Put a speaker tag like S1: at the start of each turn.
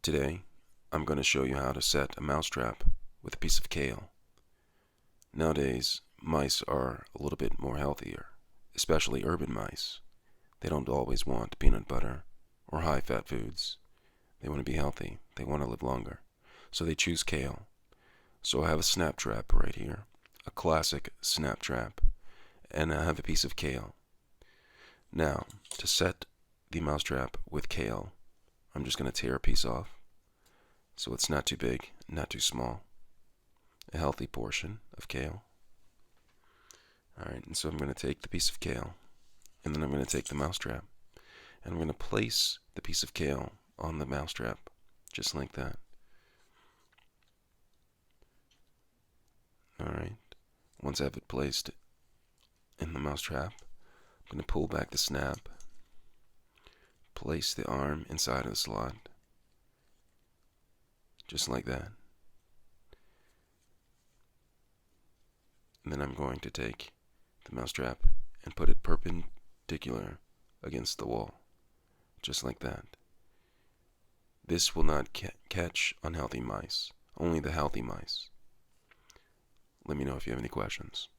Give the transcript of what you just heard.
S1: Today, I'm going to show you how to set a mousetrap with a piece of kale. Nowadays, mice are a little bit more healthier, especially urban mice. They don't always want peanut butter or high-fat foods. They want to be healthy. They want to live longer. So they choose kale. So I have a snap trap right here, a classic snap trap, and I have a piece of kale. Now, to set the mousetrap with kale, I'm just going to tear a piece off, so it's not too big, not too small. A healthy portion of kale. Alright, and so I'm going to take the piece of kale, and then I'm going to take the mousetrap, and I'm going to place the piece of kale on the mousetrap, just like that. Alright, once I have it placed in the mousetrap, I'm going to pull back the snap, place the arm inside of the slot, just like that. And then I'm going to take the mousetrap and put it perpendicular against the wall, just like that. This will not catch unhealthy mice, only the healthy mice. Let me know if you have any questions.